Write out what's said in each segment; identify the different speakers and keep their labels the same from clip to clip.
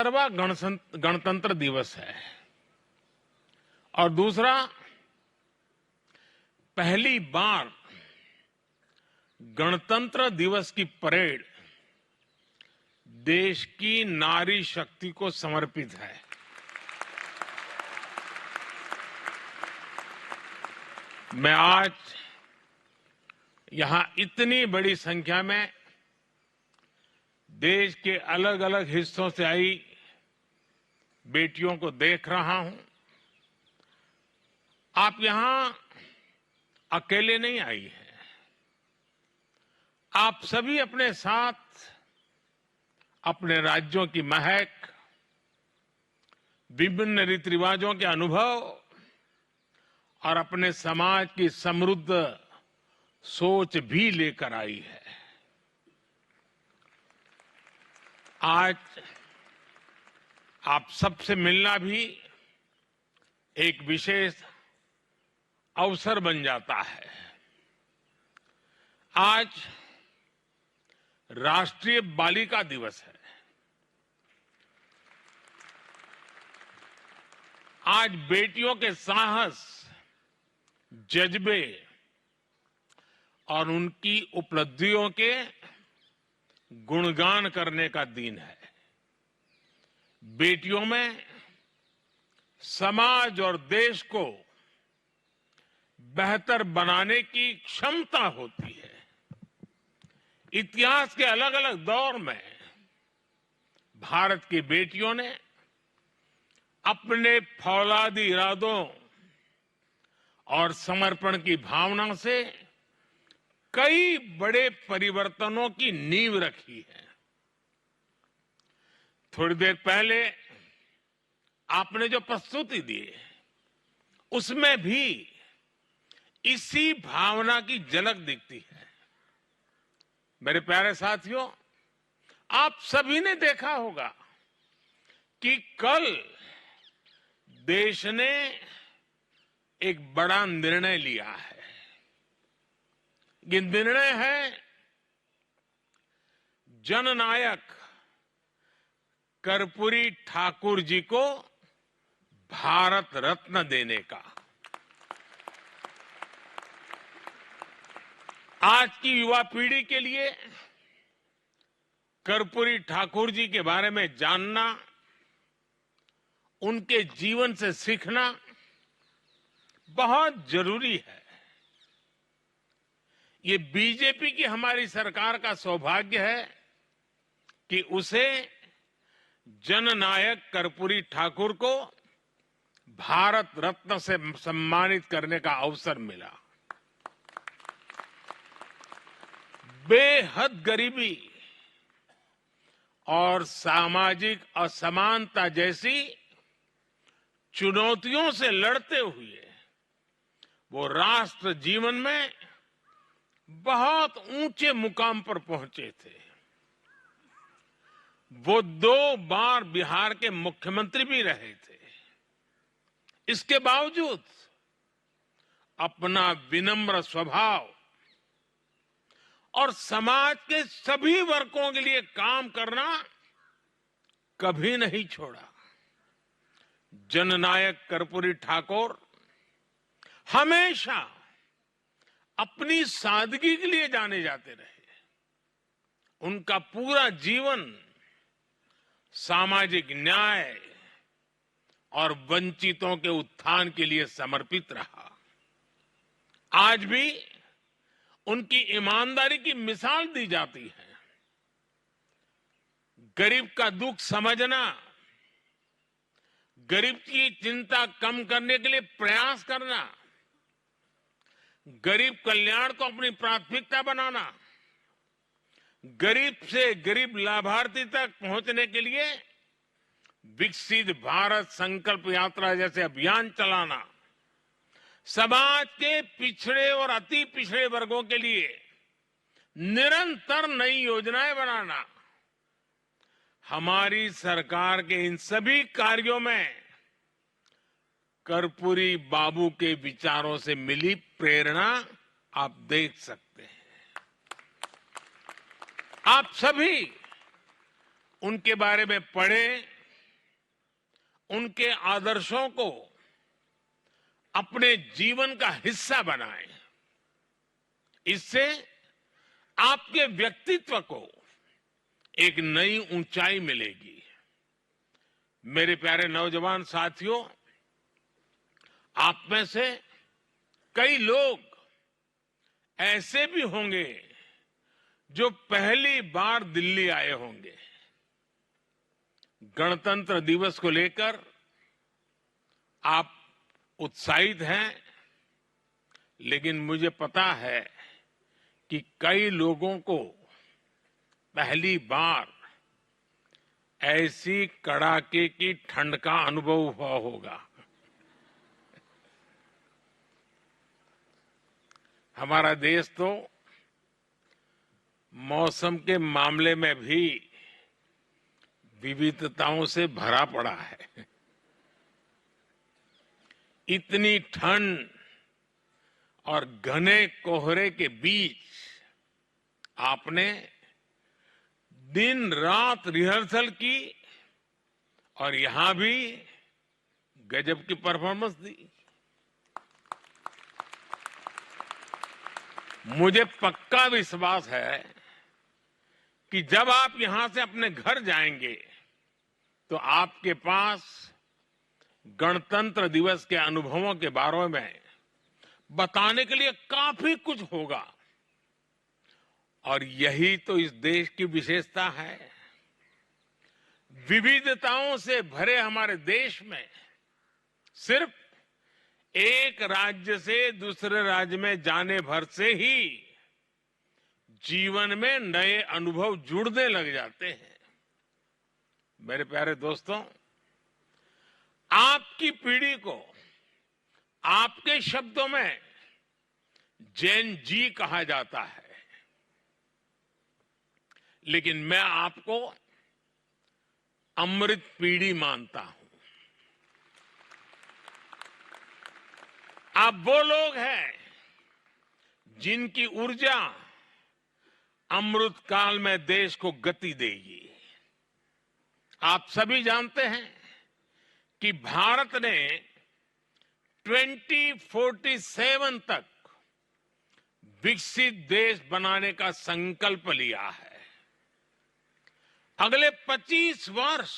Speaker 1: 17वां गणतंत्र दिवस है और दूसरा, पहली बार गणतंत्र दिवस की परेड देश की नारी शक्ति को समर्पित है। मैं आज यहां इतनी बड़ी संख्या में देश के अलग अलग हिस्सों से आई बेटियों को देख रहा हूं। आप यहां अकेले नहीं आई हैं। आप सभी अपने साथ अपने राज्यों की महक, विभिन्न रीति रिवाजों के अनुभव और अपने समाज की समृद्ध सोच भी लेकर आई है। आज आप सबसे मिलना भी एक विशेष अवसर बन जाता है। आज राष्ट्रीय बालिका दिवस है। आज बेटियों के साहस, जज्बे और उनकी उपलब्धियों के गुणगान करने का दिन है। बेटियों में समाज और देश को बेहतर बनाने की क्षमता होती है। इतिहास के अलग अलग दौर में भारत की बेटियों ने अपने फौलादी इरादों और समर्पण की भावना से कई बड़े परिवर्तनों की नींव रखी है। थोड़ी देर पहले आपने जो प्रस्तुति दी उसमें भी इसी भावना की झलक दिखती है। मेरे प्यारे साथियों, आप सभी ने देखा होगा कि कल देश ने एक बड़ा निर्णय लिया है। ये निर्णय है जननायक कर्पूरी ठाकुर जी को भारत रत्न देने का। आज की युवा पीढ़ी के लिए कर्पूरी ठाकुर जी के बारे में जानना, उनके जीवन से सीखना बहुत जरूरी है। ये बीजेपी की हमारी सरकार का सौभाग्य है कि उसे जननायक कर्पूरी ठाकुर को भारत रत्न से सम्मानित करने का अवसर मिला। बेहद गरीबी और सामाजिक असमानता जैसी चुनौतियों से लड़ते हुए वो राष्ट्र जीवन में बहुत ऊंचे मुकाम पर पहुंचे थे। वो 2 बार बिहार के मुख्यमंत्री भी रहे थे। इसके बावजूद अपना विनम्र स्वभाव और समाज के सभी वर्गों के लिए काम करना कभी नहीं छोड़ा। जननायक कर्पूरी ठाकुर हमेशा अपनी सादगी के लिए जाने जाते रहे। उनका पूरा जीवन सामाजिक न्याय और वंचितों के उत्थान के लिए समर्पित रहा। आज भी उनकी ईमानदारी की मिसाल दी जाती है। गरीब का दुख समझना, गरीब की चिंता कम करने के लिए प्रयास करना, गरीब कल्याण को अपनी प्राथमिकता बनाना, गरीब से गरीब लाभार्थी तक पहुंचने के लिए विकसित भारत संकल्प यात्रा जैसे अभियान चलाना, समाज के पिछड़े और अति पिछड़े वर्गों के लिए निरंतर नई योजनाएं बनाना, हमारी सरकार के इन सभी कार्यों में कर्पूरी बाबू के विचारों से मिली प्रेरणा आप देख सकते हैं। आप सभी उनके बारे में पढ़ें, उनके आदर्शों को अपने जीवन का हिस्सा बनाएं। इससे आपके व्यक्तित्व को एक नई ऊंचाई मिलेगी। मेरे प्यारे नौजवान साथियों, आप में से कई लोग ऐसे भी होंगे जो पहली बार दिल्ली आए होंगे। गणतंत्र दिवस को लेकर आप उत्साहित हैं, लेकिन मुझे पता है कि कई लोगों को पहली बार ऐसी कड़ाके की ठंड का अनुभव हुआ होगा। हमारा देश तो मौसम के मामले में भी विविधताओं से भरा पड़ा है। इतनी ठंड और घने कोहरे के बीच आपने दिन रात रिहर्सल की और यहां भी गजब की परफॉर्मेंस दी। मुझे पक्का विश्वास है कि जब आप यहां से अपने घर जाएंगे तो आपके पास गणतंत्र दिवस के अनुभवों के बारे में बताने के लिए काफी कुछ होगा। और यही तो इस देश की विशेषता है। विविधताओं से भरे हमारे देश में सिर्फ एक राज्य से दूसरे राज्य में जाने भर से ही जीवन में नए अनुभव जुड़ने लग जाते हैं। मेरे प्यारे दोस्तों, आपकी पीढ़ी को आपके शब्दों में जेन जी कहा जाता है, लेकिन मैं आपको अमृत पीढ़ी मानता हूं। आप वो लोग हैं जिनकी ऊर्जा अमृत काल में देश को गति देगी। आप सभी जानते हैं कि भारत ने 2047 तक विकसित देश बनाने का संकल्प लिया है। अगले 25 वर्ष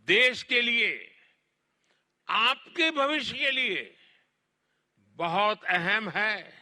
Speaker 1: देश के लिए, आपके भविष्य के लिए बहुत अहम है।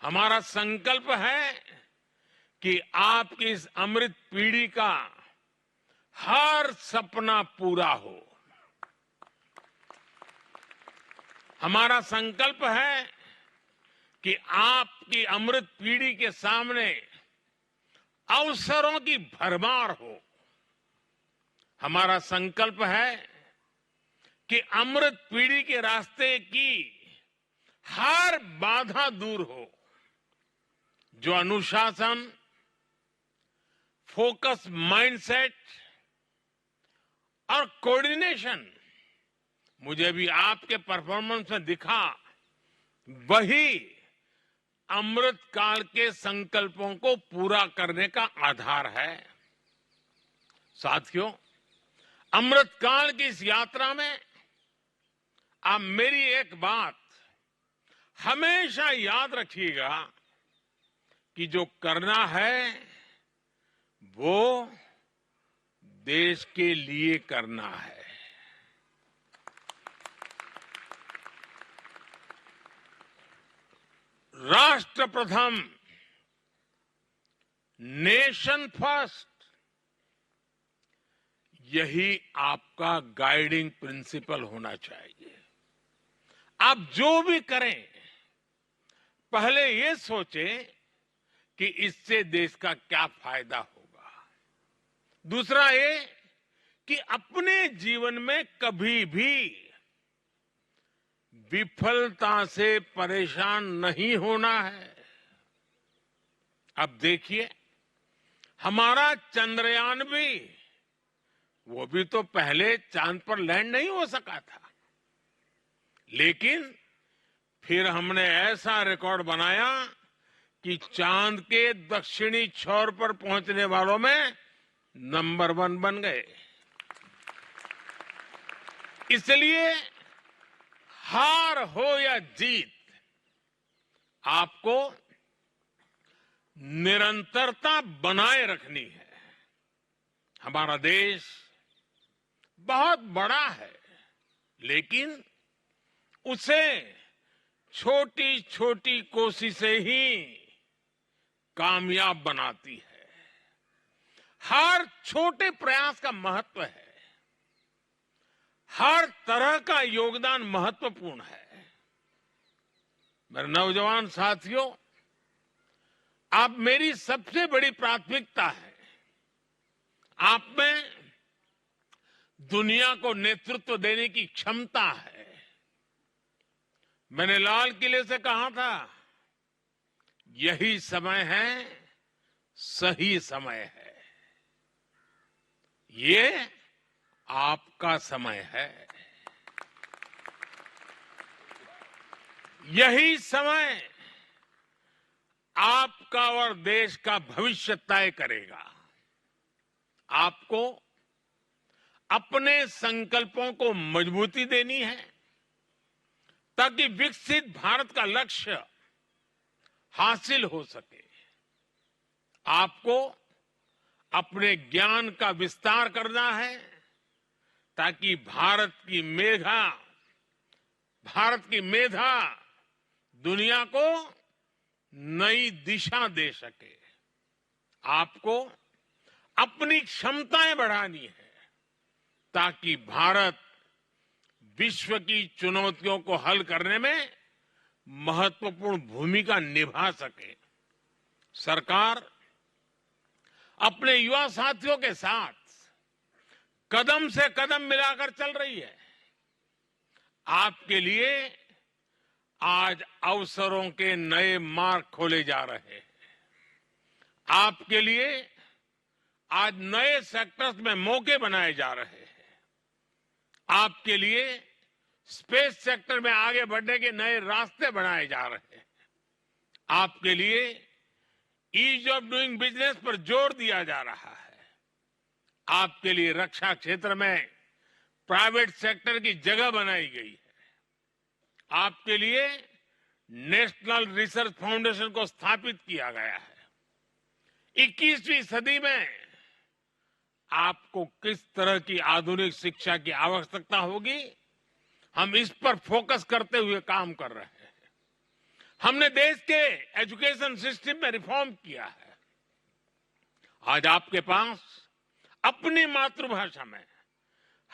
Speaker 1: हमारा संकल्प है कि आपकी इस अमृत पीढ़ी का हर सपना पूरा हो। हमारा संकल्प है कि आपकी अमृत पीढ़ी के सामने अवसरों की भरमार हो। हमारा संकल्प है कि अमृत पीढ़ी के रास्ते की हर बाधा दूर हो। जो अनुशासन, फोकस माइंडसेट और कोऑर्डिनेशन मुझे भी आपके परफॉर्मेंस में दिखा, वही अमृत काल के संकल्पों को पूरा करने का आधार है। साथियों, अमृत काल की इस यात्रा में आप मेरी एक बात हमेशा याद रखिएगा कि जो करना है वो देश के लिए करना है। राष्ट्र प्रथम, नेशन फर्स्ट, यही आपका गाइडिंग प्रिंसिपल होना चाहिए। आप जो भी करें, पहले ये सोचें कि इससे देश का क्या फायदा होगा। दूसरा ये कि अपने जीवन में कभी भी विफलता से परेशान नहीं होना है। अब देखिए, हमारा चंद्रयान भी, वो भी तो पहले चांद पर लैंड नहीं हो सका था, लेकिन फिर हमने ऐसा रिकॉर्ड बनाया कि चांद के दक्षिणी छोर पर पहुंचने वालों में नंबर 1 बन गए। इसलिए हार हो या जीत, आपको निरंतरता बनाए रखनी है। हमारा देश बहुत बड़ा है, लेकिन उसे छोटी छोटी कोशिशें ही कामयाब बनाती है। हर छोटे प्रयास का महत्व है, हर तरह का योगदान महत्वपूर्ण है। मेरे नौजवान साथियों, आप मेरी सबसे बड़ी प्राथमिकता है। आप में दुनिया को नेतृत्व देने की क्षमता है। मैंने लाल किले से कहा था, यही समय है, सही समय है। ये आपका समय है। यही समय आपका और देश का भविष्य तय करेगा। आपको अपने संकल्पों को मजबूती देनी है, ताकि विकसित भारत का लक्ष्य हासिल हो सके। आपको अपने ज्ञान का विस्तार करना है, ताकि भारत की मेधा दुनिया को नई दिशा दे सके। आपको अपनी क्षमताएं बढ़ानी है, ताकि भारत विश्व की चुनौतियों को हल करने में महत्वपूर्ण भूमिका निभा सके। सरकार अपने युवा साथियों के साथ कदम से कदम मिलाकर चल रही है। आपके लिए आज अवसरों के नए मार्ग खोले जा रहे हैं। आपके लिए आज नए सेक्टर्स में मौके बनाए जा रहे हैं। आपके लिए स्पेस सेक्टर में आगे बढ़ने के नए रास्ते बनाए जा रहे हैं। आपके लिए ईज ऑफ डूइंग बिजनेस पर जोर दिया जा रहा है। आपके लिए रक्षा क्षेत्र में प्राइवेट सेक्टर की जगह बनाई गई है। आपके लिए नेशनल रिसर्च फाउंडेशन को स्थापित किया गया है। 21वीं सदी में आपको किस तरह की आधुनिक शिक्षा की आवश्यकता होगी, हम इस पर फोकस करते हुए काम कर रहे हैं। हमने देश के एजुकेशन सिस्टम में रिफॉर्म किया है। आज आपके पास अपनी मातृभाषा में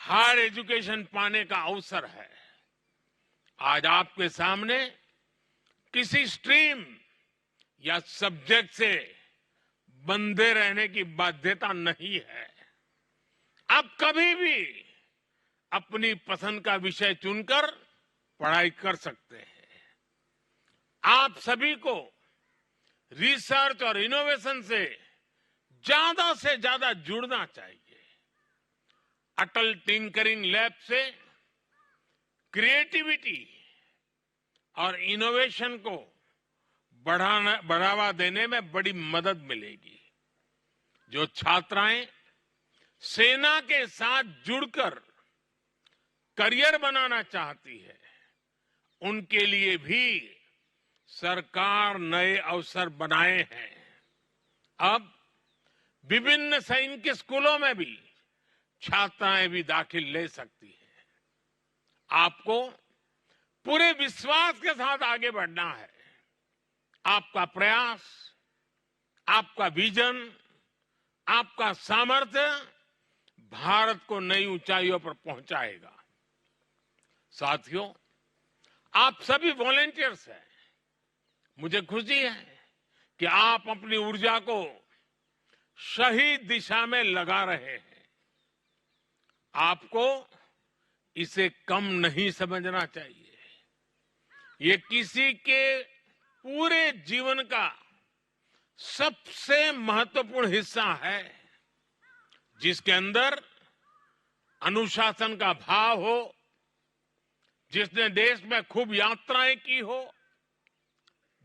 Speaker 1: हायर एजुकेशन पाने का अवसर है। आज आपके सामने किसी स्ट्रीम या सब्जेक्ट से बंधे रहने की बाध्यता नहीं है। आप कभी भी अपनी पसंद का विषय चुनकर पढ़ाई कर सकते हैं। आप सभी को रिसर्च और इनोवेशन से ज्यादा जुड़ना चाहिए। अटल टिंकरिंग लैब से क्रिएटिविटी और इनोवेशन को बढ़ावा देने में बड़ी मदद मिलेगी। जो छात्राएं सेना के साथ जुड़कर करियर बनाना चाहती है, उनके लिए भी सरकार नए अवसर बनाए हैं। अब विभिन्न सैनिक स्कूलों में भी छात्राएं भी दाखिल ले सकती हैं। आपको पूरे विश्वास के साथ आगे बढ़ना है। आपका प्रयास, आपका विजन, आपका सामर्थ्य भारत को नई ऊंचाइयों पर पहुंचाएगा। साथियों, आप सभी वॉलेंटियर्स हैं। मुझे खुशी है कि आप अपनी ऊर्जा को सही दिशा में लगा रहे हैं। आपको इसे कम नहीं समझना चाहिए। ये किसी के पूरे जीवन का सबसे महत्वपूर्ण हिस्सा है, जिसके अंदर अनुशासन का भाव हो, जिसने देश में खूब यात्राएं की हो,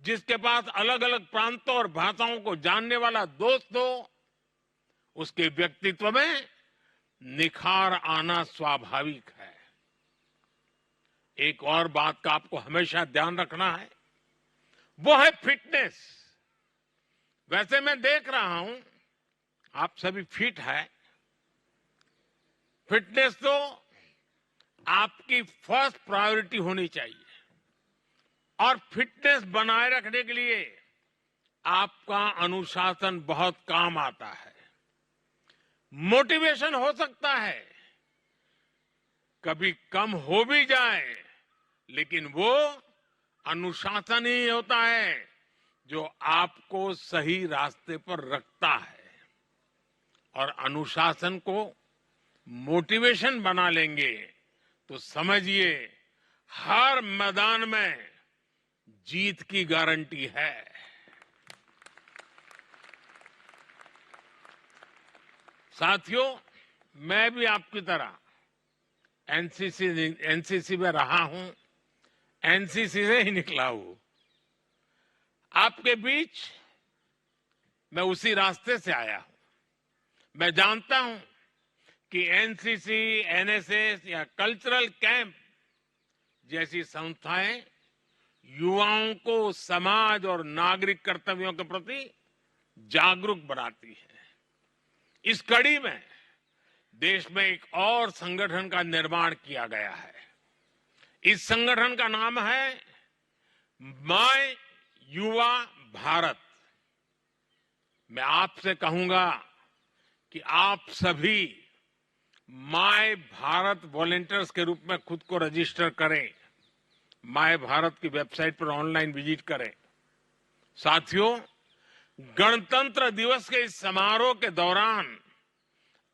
Speaker 1: जिसके पास अलग अलग प्रांतों और भाषाओं को जानने वाला दोस्त हो, उसके व्यक्तित्व में निखार आना स्वाभाविक है। एक और बात का आपको हमेशा ध्यान रखना है, वो है फिटनेस। वैसे मैं देख रहा हूं आप सभी फिट है। फिटनेस तो आपकी फर्स्ट प्रायोरिटी होनी चाहिए और फिटनेस बनाए रखने के लिए आपका अनुशासन बहुत काम आता है। मोटिवेशन हो सकता है कभी कम हो भी जाए, लेकिन वो अनुशासन ही होता है जो आपको सही रास्ते पर रखता है। और अनुशासन को मोटिवेशन बना लेंगे तो समझिए हर मैदान में जीत की गारंटी है। साथियों, मैं भी आपकी तरह एनसीसी में रहा हूं, एनसीसी से ही निकला हूं। आपके बीच मैं उसी रास्ते से आया हूं। मैं जानता हूं कि एनसीसी, एनएसएस या कल्चरल कैंप जैसी संस्थाएं युवाओं को समाज और नागरिक कर्तव्यों के प्रति जागरूक बनाती है। इस कड़ी में देश में एक और संगठन का निर्माण किया गया है। इस संगठन का नाम है माय युवा भारत। मैं आपसे कहूंगा कि आप सभी माय भारत वॉलंटियर्स के रूप में खुद को रजिस्टर करें। माय भारत की वेबसाइट पर ऑनलाइन विजिट करें। साथियों, गणतंत्र दिवस के इस समारोह के दौरान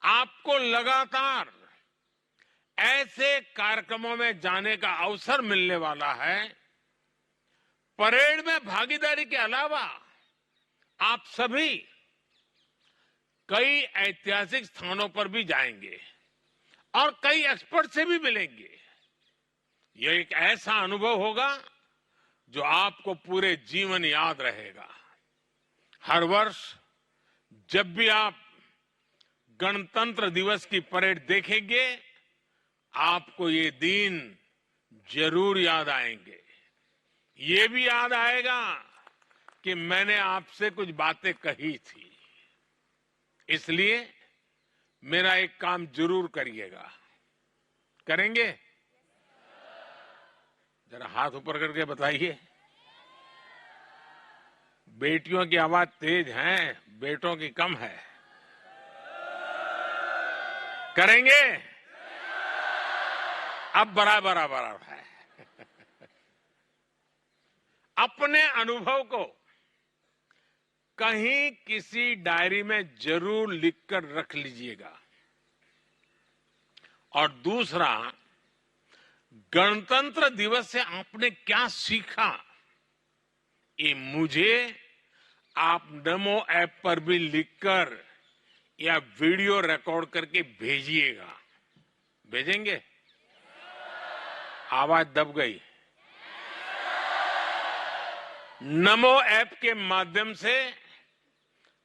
Speaker 1: आपको लगातार ऐसे कार्यक्रमों में जाने का अवसर मिलने वाला है। परेड में भागीदारी के अलावा आप सभी कई ऐतिहासिक स्थानों पर भी जाएंगे और कई एक्सपर्ट से भी मिलेंगे। यह एक ऐसा अनुभव होगा जो आपको पूरे जीवन याद रहेगा। हर वर्ष जब भी आप गणतंत्र दिवस की परेड देखेंगे, आपको ये दिन जरूर याद आएंगे। ये भी याद आएगा कि मैंने आपसे कुछ बातें कही थी। इसलिए मेरा एक काम जरूर करिएगा। करेंगे? जरा हाथ ऊपर करके बताइए। बेटियों की आवाज तेज है, बेटों की कम है। करेंगे? अब बराबर है। अपने अनुभव को कहीं किसी डायरी में जरूर लिखकर रख लीजिएगा। और दूसरा, गणतंत्र दिवस से आपने क्या सीखा, ये मुझे आप नमो ऐप पर भी लिखकर या वीडियो रिकॉर्ड करके भेजिएगा। भेजेंगे? आवाज दब गई। नमो ऐप के माध्यम से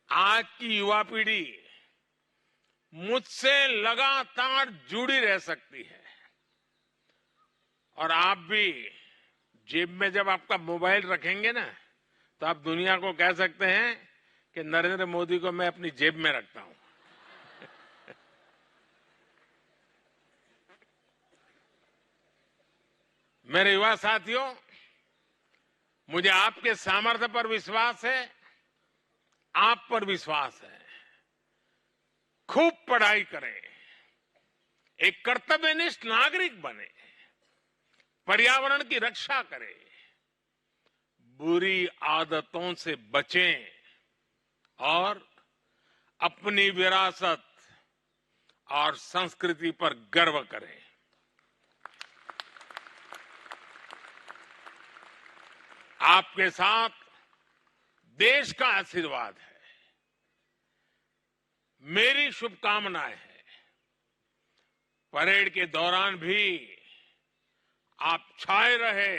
Speaker 1: आज की युवा पीढ़ी मुझसे लगातार जुड़ी रह सकती है। और आप भी जेब में जब आपका मोबाइल रखेंगे ना, तो आप दुनिया को कह सकते हैं कि नरेंद्र मोदी को मैं अपनी जेब में रखता हूं। मेरे युवा साथियों, मुझे आपके सामर्थ्य पर विश्वास है, आप पर विश्वास है। खूब पढ़ाई करें, एक कर्तव्यनिष्ठ नागरिक बने, पर्यावरण की रक्षा करें, बुरी आदतों से बचें और अपनी विरासत और संस्कृति पर गर्व करें। आपके साथ देश का आशीर्वाद है। मेरी शुभकामनाएं हैं। परेड के दौरान भी आप छाए रहे,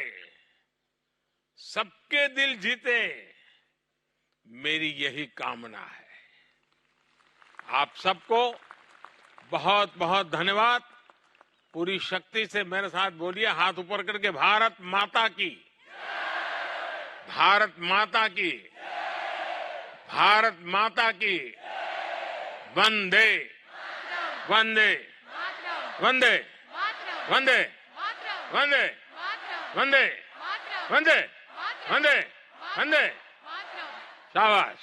Speaker 1: सबके दिल जीते, मेरी यही कामना है। आप सबको बहुत बहुत धन्यवाद। पूरी शक्ति से मेरे साथ बोलिए, हाथ ऊपर करके, भारत माता की, भारत माता की, भारत माता की, वंदे वंदे वंदे वंदे वंदे वंदे वंदे वंदे वंदे। शाबाश।